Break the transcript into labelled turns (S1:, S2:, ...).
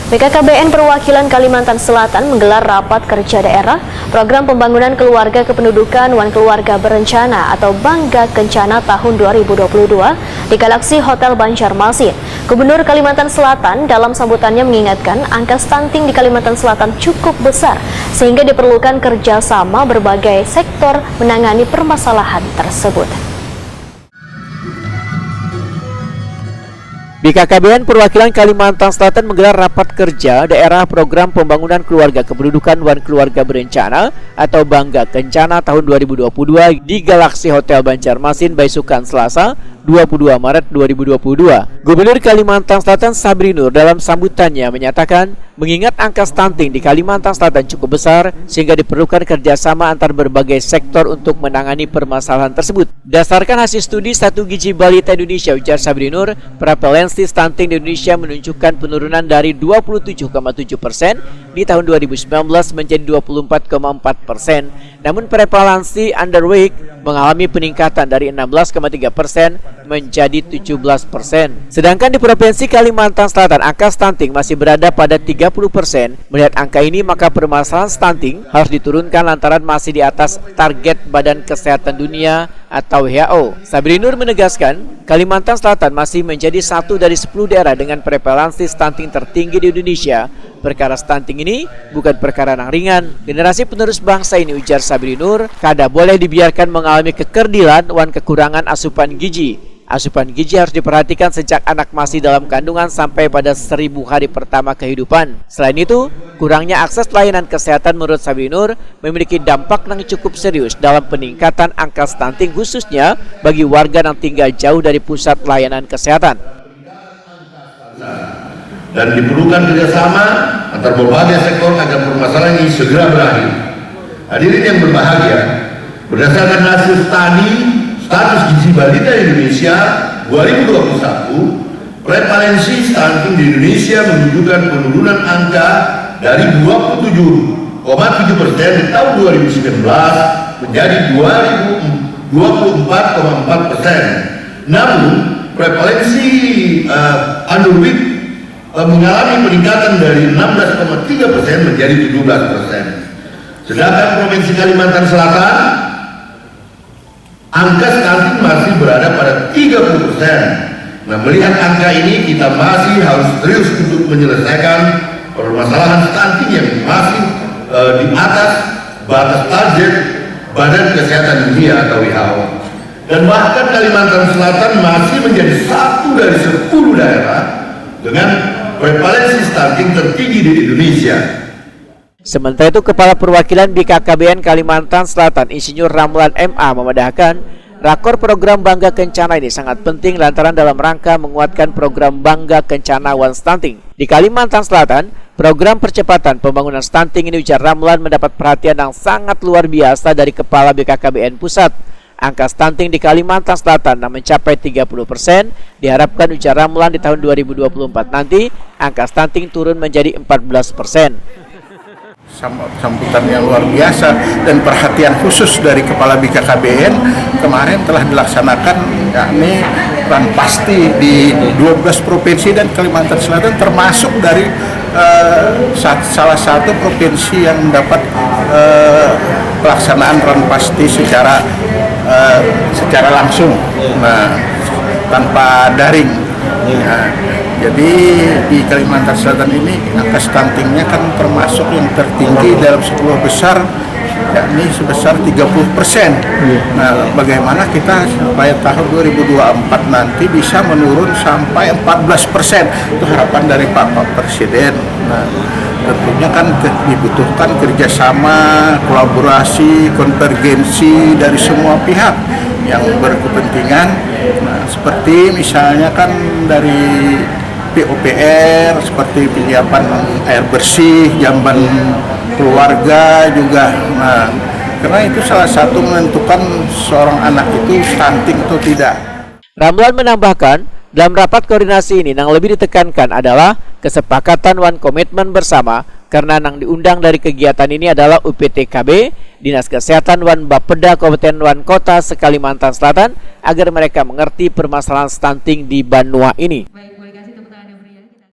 S1: BKKBN Perwakilan Kalimantan Selatan menggelar rapat kerja daerah program pembangunan keluarga kependudukan Wan Keluarga Berencana atau Bangga Kencana tahun 2022 di Galaxy Hotel Banjarmasin. Gubernur Kalimantan Selatan dalam sambutannya mengingatkan angka stunting di Kalimantan Selatan cukup besar sehingga diperlukan kerjasama berbagai sektor menangani permasalahan tersebut.
S2: BKKBN Perwakilan Kalimantan Selatan menggelar rapat kerja daerah program pembangunan keluarga kependudukan Wan Keluarga Berencana atau Bangga Kencana tahun 2022 di Galaxy Hotel Banjarmasin, Baisukan, Selasa 22 Maret 2022. Gubernur Kalimantan Selatan Sabri Nur dalam sambutannya menyatakan mengingat angka stunting di Kalimantan Selatan cukup besar sehingga diperlukan kerjasama antar berbagai sektor untuk menangani permasalahan tersebut. Berdasarkan hasil studi Satu Gizi Balita Indonesia, ujar Sabri Nur, prevalensi stunting di Indonesia menunjukkan penurunan dari 27,7% di tahun 2019 menjadi 24,4%. Namun prevalensi underweight mengalami peningkatan dari 16,3% menjadi 17%. Sedangkan di Provinsi Kalimantan Selatan angka stunting masih berada pada 30%. Melihat angka ini maka permasalahan stunting harus diturunkan lantaran masih di atas target Badan Kesehatan Dunia atau WHO. Sabri Nur menegaskan Kalimantan Selatan masih menjadi satu dari 10 daerah dengan prevalensi stunting tertinggi di Indonesia. Perkara stunting ini bukan perkara yang ringan. Generasi penerus bangsa ini, ujar Sabri Nur, kada boleh dibiarkan mengalami kekerdilan wan kekurangan asupan gizi. Asupan gizi harus diperhatikan sejak anak masih dalam kandungan sampai pada 1000 hari pertama kehidupan. Selain itu, kurangnya akses layanan kesehatan menurut Sabri Nur memiliki dampak yang cukup serius dalam peningkatan angka stunting khususnya bagi warga yang tinggal jauh dari pusat layanan kesehatan.
S3: Dan diperlukan kerjasama antar berbagai sektor agar permasalahan ini segera berakhir. Hadirin yang berbahagia, berdasarkan hasil studi status gizi balita Indonesia 2021, prevalensi stunting di Indonesia menunjukkan penurunan angka dari 27,7% di tahun 2019 menjadi 24,4%. Namun prevalensi underweight mengalami peningkatan dari 16,3% menjadi 17%. Sedangkan Provinsi Kalimantan Selatan angka stunting masih berada pada 30%. Nah, melihat angka ini kita masih harus serius untuk menyelesaikan permasalahan stunting yang masih di atas batas target Badan Kesehatan Dunia atau WHO. Dan bahkan Kalimantan Selatan masih menjadi satu dari 10 daerah dengan prevalensi stunting tertinggi di Indonesia.
S2: Sementara itu, Kepala Perwakilan BKKBN Kalimantan Selatan Insinyur Ramlan MA memandahkan rakor program Bangga Kencana ini sangat penting lantaran dalam rangka menguatkan program Bangga Kencana Wan Stunting. Di Kalimantan Selatan, program percepatan pembangunan stunting ini, ujar Ramlan, mendapat perhatian yang sangat luar biasa dari Kepala BKKBN Pusat. Angka stunting di Kalimantan Selatan yang mencapai 30%, diharapkan, ujar Ramlan, di tahun 2024 nanti angka stunting turun menjadi 14%.
S4: Sambutan yang luar biasa dan perhatian khusus dari Kepala BKKBN kemarin telah dilaksanakan, yakni pasti di 12 provinsi dan Kalimantan Selatan termasuk dari salah satu provinsi yang mendapat pelaksanaan pasti secara langsung, tanpa daring. Jadi di Kalimantan Selatan ini angka stuntingnya kan termasuk yang tertinggi dalam 10 besar, yakni sebesar 30%. Nah, bagaimana kita supaya tahun 2024 nanti bisa menurun sampai 14%? Itu harapan dari Pak Presiden. Nah, tentunya kan dibutuhkan kerjasama, kolaborasi, konvergensi dari semua pihak yang berkepentingan. Nah, seperti misalnya kan dari PUPR, seperti penyiapan air bersih, jamban keluarga juga. Nah, karena itu salah satu menentukan seorang anak itu stunting atau tidak.
S2: Ramlan menambahkan, dalam rapat koordinasi ini yang lebih ditekankan adalah kesepakatan wan komitmen bersama, karena yang diundang dari kegiatan ini adalah UPTKB, Dinas Kesehatan wan Bapeda Kabupaten wan Kota se Kalimantan Selatan, agar mereka mengerti permasalahan stunting di Banua ini.